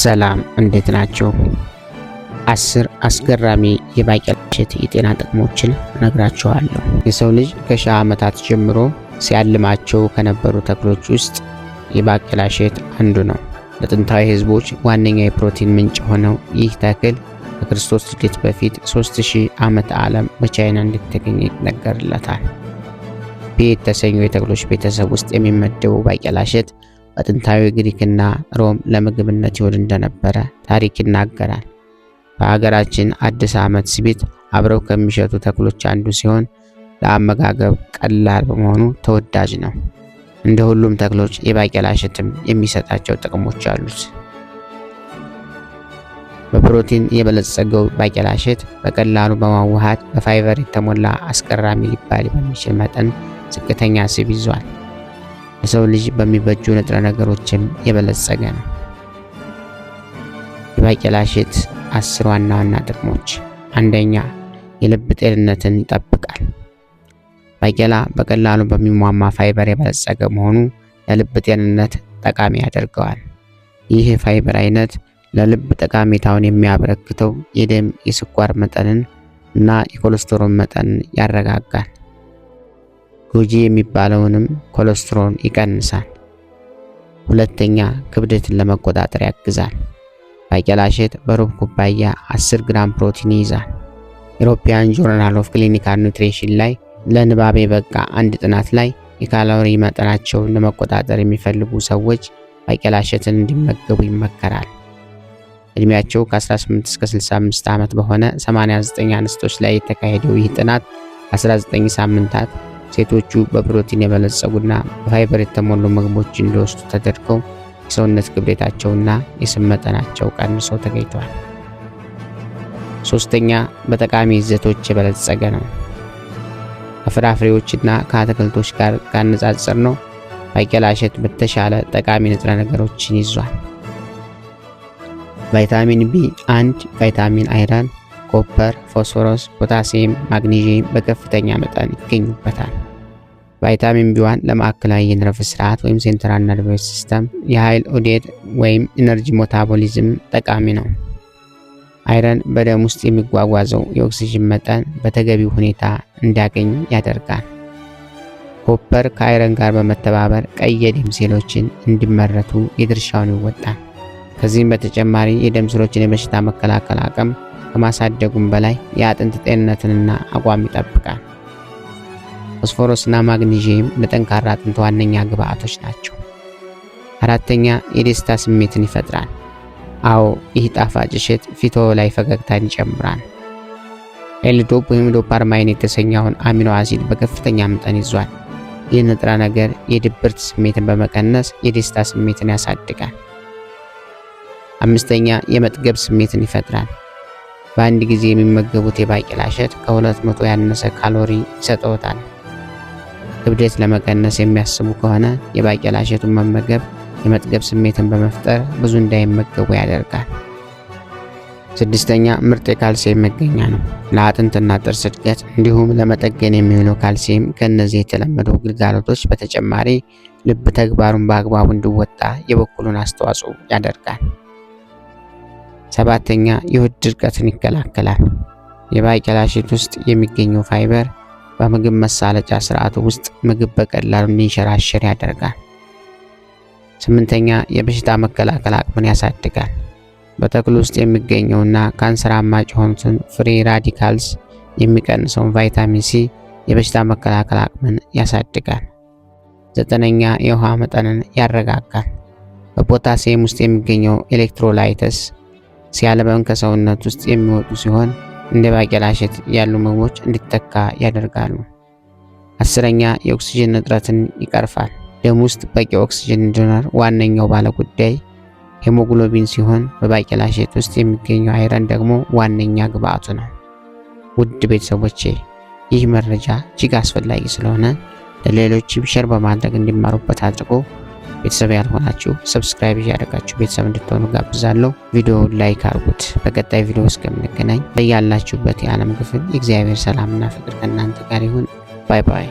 ሰላም እንዴት ናችሁ? 10 አስገራሚ የባቄላ እሸት የጤና ጥቅሞችን እነግራችኋለሁ። የሰው ልጅ ከሺህ ዓመታት ጀምሮ ሲያልማቸው ከነበሩ ተክሎች ውስጥ የባቄላ እሸት አንዱ ነው። ለጥንታዊ ሕዝቦች ዋነኛ የፕሮቲን ምንጭ ሆነው ይህ ተክል ከክርስቶስ ልደት በፊት 3000 ዓመተ ዓለም በቻይና እንደተገኘ ይነገርለታል። ፒ የተሰኘው የተክሎች ቤተሰብ ውስጥ የሚመደበው ባቄላ እሸት በጥንታዊ ግሪክና ሮም ለምግብነት ይውል እንደነበረ ታሪክ ይናገራል። በሀገራችን አዲስ ዓመት ሲቢት አብረው ከሚሸቱ ተክሎች አንዱ ሲሆን ለአመጋገብ ቀላል በመሆኑ ተወዳጅ ነው። እንደ ሁሉም ተክሎች የባቄላ እሸትም የሚሰጣቸው ጥቅሞች አሉት። በፕሮቲን የበለጸገው ባቄላ እሸት በቀላሉ በማዋሃድ በፋይበር የተሞላ አስገራሚ ሊባል በሚችል መጠን ዝቅተኛ ስብ ይዟል። ለሰው ልጅ በሚበጁ ንጥረ ነገሮችም የበለጸገ ነው። የባቄላ እሸት 10 ዋና ዋና ጥቅሞች። አንደኛ፣ የልብ ጤንነትን ይጠብቃል። ባቄላ በቀላሉ በሚሟማ ፋይበር የበለጸገ መሆኑ ለልብ ጤንነት ጠቃሚ ያደርገዋል። ይህ የፋይበር አይነት ለልብ ጠቀሜታውን የሚያበረክተው የደም የስኳር መጠንን እና የኮሌስትሮል መጠንን ያረጋጋል። ጎጂ የሚባለውንም ኮሌስትሮል ይቀንሳል። ሁለተኛ፣ ክብደትን ለመቆጣጠር ያግዛል። ባቄላ እሸት በሩብ ኩባያ 10 ግራም ፕሮቲን ይይዛል። ኢሮፒያን ጆርናል ኦፍ ክሊኒካል ኒውትሪሽን ላይ ለንባብ የበቃ አንድ ጥናት ላይ የካሎሪ መጠናቸውን ለመቆጣጠር የሚፈልጉ ሰዎች ባቄላ እሸትን እንዲመገቡ ይመከራል። እድሜያቸው ከ18 እስከ 65 ዓመት በሆነ 89 አንስቶች ላይ የተካሄደው ይህ ጥናት 19 ሳምንታት ሴቶቹ በፕሮቲን የበለጸጉና በፋይበር የተሞሉ ምግቦች እንዲወስዱ ተደርገው የሰውነት ክብደታቸውና የስብ መጠናቸው ቀንሶ ተገኝቷል። ሶስተኛ፣ በጠቃሚ ይዘቶች የበለጸገ ነው። ከፍራፍሬዎችና ከአትክልቶች ጋር ካነጻጸር ነው ባቄላ እሸት በተሻለ ጠቃሚ ንጥረ ነገሮችን ይዟል። ቫይታሚን ቢ1፣ ቫይታሚን አይረን፣ ኮፐር፣ ፎስፎረስ፣ ፖታሲየም፣ ማግኒዚየም በከፍተኛ መጠን ይገኙበታል። ቫይታሚን ቢ1 ለማዕከላዊ የነርቭ ስርዓት ወይም ሴንትራል ነርቨስ ሲስተም የኃይል ዑደት ወይም ኢነርጂ ሜታቦሊዝም ጠቃሚ ነው። አይረን በደም ውስጥ የሚጓጓዘው የኦክሲጅን መጠን በተገቢው ሁኔታ እንዲያገኝ ያደርጋል። ኮፐር ከአይረን ጋር በመተባበር ቀይ የደም ሴሎችን እንዲመረቱ የድርሻውን ይወጣል። ከዚህም በተጨማሪ የደም ስሮችን የበሽታ መከላከል አቅም ከማሳደጉም በላይ የአጥንት ጤንነትንና አቋም ይጠብቃል። ፎስፎረስና ማግኒዚየም ለጠንካራ አጥንት ዋነኛ ግብአቶች ናቸው። አራተኛ፣ የደስታ ስሜትን ይፈጥራል። አዎ፣ ይህ ጣፋጭ እሸት ፊቶ ላይ ፈገግታን ይጨምራል። ኤል-ዶፕ ወይም ዶፓማይን የተሰኘውን አሚኖ አሲድ በከፍተኛ መጠን ይዟል። ይህ ንጥረ ነገር የድብርት ስሜትን በመቀነስ የደስታ ስሜትን ያሳድጋል። አምስተኛ፣ የመጥገብ ስሜትን ይፈጥራል። በአንድ ጊዜ የሚመገቡት የባቄላ እሸት ከ200 ያነሰ ካሎሪ ይሰጠዎታል። ክብደት ለመቀነስ የሚያስቡ ከሆነ የባቄላ እሸቱን መመገብ የመጥገብ ስሜትን በመፍጠር ብዙ እንዳይመገቡ ያደርጋል። ስድስተኛ፣ ምርጥ የካልሲየም መገኛ ነው። ለአጥንትና ጥርስ እድገት እንዲሁም ለመጠገን የሚውለው ካልሲየም ከእነዚህ የተለመዱ ግልጋሎቶች በተጨማሪ ልብ ተግባሩን በአግባቡ እንዲወጣ የበኩሉን አስተዋጽኦ ያደርጋል። ሰባተኛ፣ የሆድ ድርቀትን ይከላከላል። የባቄላ እሸት ውስጥ የሚገኘው ፋይበር በምግብ መሳለጫ ስርዓቱ ውስጥ ምግብ በቀላሉ እንዲንሸራሸር ያደርጋል። ስምንተኛ፣ የበሽታ መከላከል አቅምን ያሳድጋል። በተክሉ ውስጥ የሚገኘውና ካንሰር አማጭ የሆኑትን ፍሪ ራዲካልስ የሚቀንሰውን ቫይታሚን ሲ የበሽታ መከላከል አቅምን ያሳድጋል። ዘጠነኛ፣ የውሃ መጠንን ያረጋጋል። በፖታሲየም ውስጥ የሚገኘው ኤሌክትሮላይትስ ሲያለበን ከሰውነት ውስጥ የሚወጡ ሲሆን እንደ ባቄላ እሸት ያሉ ምግቦች እንዲተካ ያደርጋሉ። አስረኛ፣ የኦክሲጅን እጥረትን ይቀርፋል። ደም ውስጥ በቂ ኦክሲጅን እንዲኖር ዋነኛው ባለጉዳይ ሄሞግሎቢን ሲሆን በባቄላ እሸት ውስጥ የሚገኘው አይረን ደግሞ ዋነኛ ግብአቱ ነው። ውድ ቤተሰቦቼ፣ ይህ መረጃ እጅግ አስፈላጊ ስለሆነ ለሌሎችም ሼር በማድረግ እንዲማሩበት አድርጎ ቤተሰብ ያልሆናችሁ ሰብስክራይብ ያደርጋችሁ ቤተሰብ እንድትሆኑ ጋብዛለሁ። ቪዲዮውን ላይክ አድርጉት። በቀጣይ ቪዲዮ እስከምንገናኝ በያላችሁበት የዓለም ክፍል የእግዚአብሔር ሰላምና ፍቅር ከእናንተ ጋር ይሁን። ባይ ባይ።